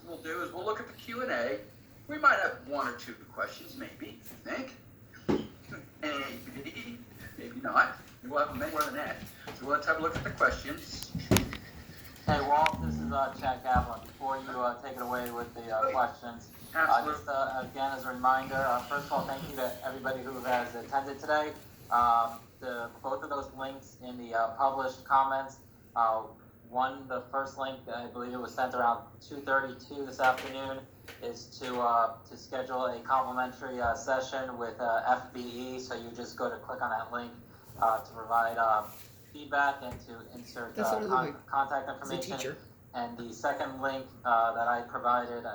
we'll do is we'll look at the Q&A. We might have one or two questions, maybe, I think. Maybe not. We'll have many more than that. So let's have a look at the questions. Hey, Walt, this is Chad Kaplan. Before you take it away with the questions, just again as a reminder, first of all, thank you to everybody who has attended today. Both of those links in the published comments. The first link, I believe it was sent around 2:32 this afternoon, is to schedule a complimentary session with FBE. So you just go to click on that link to provide feedback and to insert contact information. And the second link that I provided,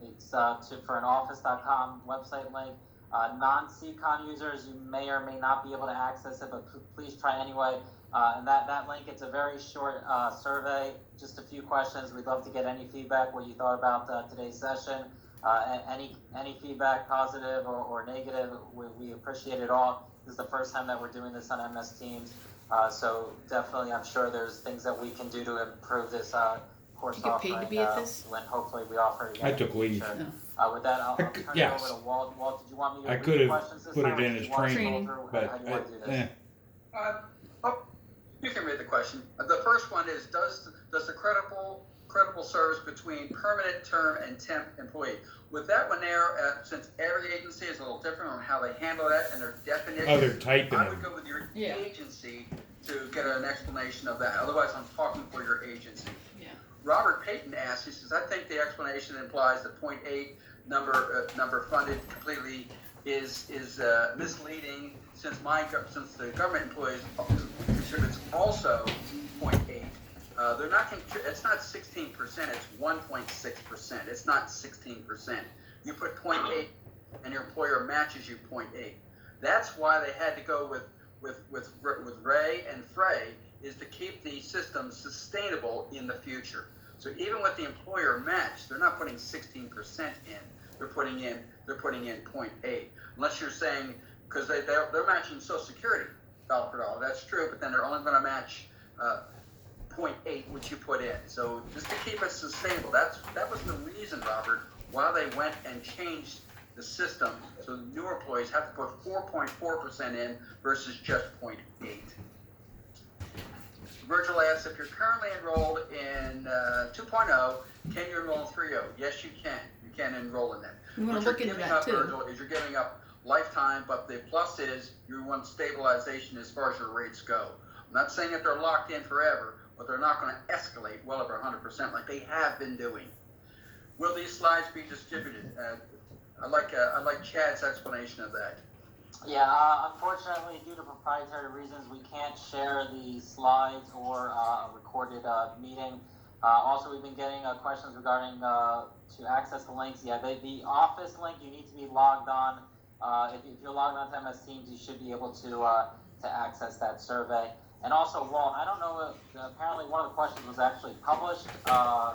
it's for an office.com website link. Non-CCON users, you may or may not be able to access it, but please try anyway. And that link, it's a very short survey, just a few questions. We'd love to get any feedback, what you thought about today's session. Any feedback, positive or negative, we appreciate it all. This is the first time that we're doing this on MS Teams. So definitely, I'm sure there's things that we can do to improve this course offering. Paid to be at this? When hopefully we offer it again. I took leave. No. With that, I'll turn it over to Walt. Walt, did you want me to I read could the have questions this put time, it or in did as you want to go training, through but how you want to do this? You can read the question. The first one is, does the credible service between permanent term and temp employee? With that one there, since every agency is a little different on how they handle that and their definition, Oh, they're typing I would them. go with your agency to get an explanation of that. Otherwise, I'm talking for your agency. Yeah. Robert Payton asks, he says, I think the explanation implies the 0.8 number funded completely is misleading since the government employees contributes also 0.8. They're not. It's not 16%. It's 1.6%. It's not 16%. You put 0.8, and your employer matches you 0.8. That's why they had to go with Ray and Frey, is to keep the system sustainable in the future. So even with the employer match, they're not putting 16% in. They're putting in 0.8. Unless you're saying, because they're matching Social Security dollar for dollar. That's true, but then they're only going to match 0.8, which you put in. So just to keep it sustainable, that was the reason, Robert, why they went and changed the system. So the newer employees have to put 4.4% in versus just 0.8. Virgil asks, if you're currently enrolled in 2.0, can you enroll in 3.0? Yes, you can. You can enroll in that. We want What to look you're into giving that up, too. Virgil, is you're giving up lifetime, but the plus is you want stabilization as far as your rates go. I'm not saying that they're locked in forever, but they're not going to escalate well over 100% like they have been doing. Will these slides be distributed? I like Chad's explanation of that. Yeah, unfortunately, due to proprietary reasons, we can't share the slides or a recorded meeting. Also, we've been getting questions regarding to access the links. Yeah, the office link, you need to be logged on. If you're logged on to MS Teams, you should be able to access that survey. And also, Walt, I don't know if apparently one of the questions was actually published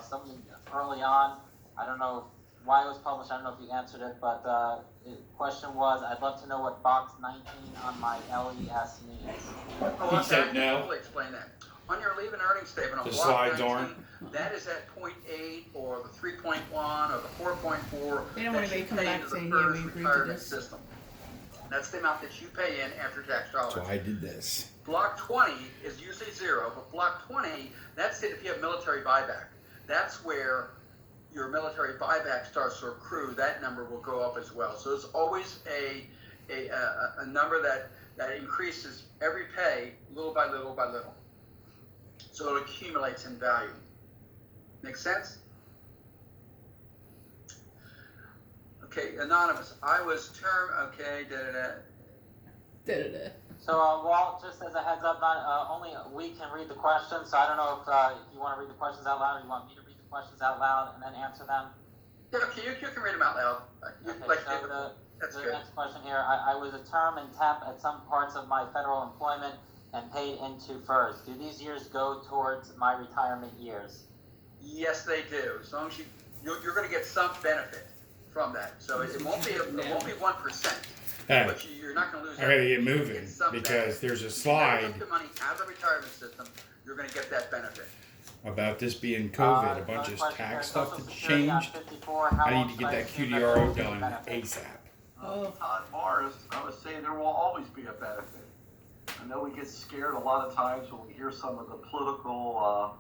something early on. I don't know why it was published. I don't know if you answered it, but the question was, I'd love to know what box 19 on my LES means. He said no. I'll explain that. On your leave and earnings statement on The block slides 19, aren't. that is at 0.8 or the 3.1 or the 4.4. They don't want anybody coming back saying, yeah, we agreed to this. System. That's the amount that you pay in after tax dollars. So I did this. Block 20 is usually 0, but block 20, that's it if you have military buyback. That's where your military buyback starts to accrue. That number will go up as well. So there's always a number that increases every pay little by little by little. So it accumulates in value. Make sense? Okay, anonymous. I was okay, So, Walt, just as a heads up, not only we can read the questions, so I don't know if you want to read the questions out loud or you want me to read the questions out loud and then answer them. Yeah, okay, you can read them out loud. That's the good. next question here, I was a term and temp at some parts of my federal employment and paid into FERS. Do these years go towards my retirement years? Yes, they do. As long as you're going to get some benefit from that. So it won't be 1%. Hey, But you're not going to lose. I gotta get You're gonna moving some because benefit. there's a If you slide. took the money out of the retirement system, you're going to get that benefit. about this being COVID, a bunch of tax stuff that changed. I need to get that QDRO done ASAP. Todd Morris, I was saying there will always be a benefit. I know we get scared a lot of times when we hear some of the political,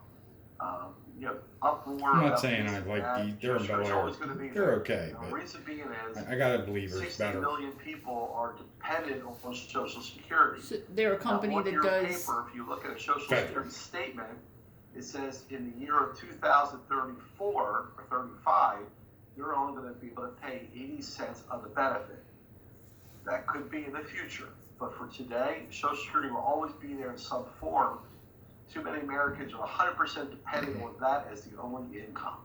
uproar. I'm not saying I like these. They're in Bel Air. They're okay, The reason being is but I gotta believe it's 60 better. million people are dependent on Social Security. So they're a company Now, that on your does. paper, if you look at a Social Federal. Security statement, it says in the year of 2034 or 35, you're only going to be able to pay 80 cents of the benefit. That could be in the future, but for today, Social Security will always be there in some form. Too many Americans are 100% depending on that as the only income.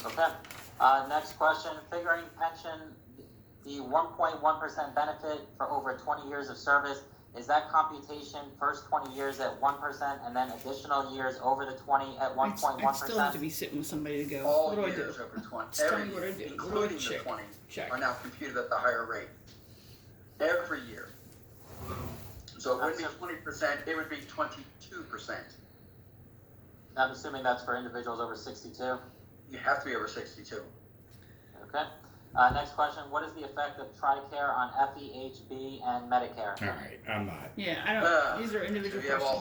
Okay. Next question. Figuring pension, the 1.1% benefit for over 20 years of service, is that computation first 20 years at 1% and then additional years over the 20 at I still have to 1.1%? be sitting with somebody to go. All What do I do? years over 20, Just tell every me what I year, do. What do I including the check? 20, Check. are now computed at the higher rate. Every year. So it wouldn't be 20%, it would be 22%. I'm assuming that's for individuals over 62. You have to be over 62. Okay. Next question. What is the effect of TRICARE on FEHB and Medicare? All right, I'm not. Yeah, I don't. These are individual So you have all questions.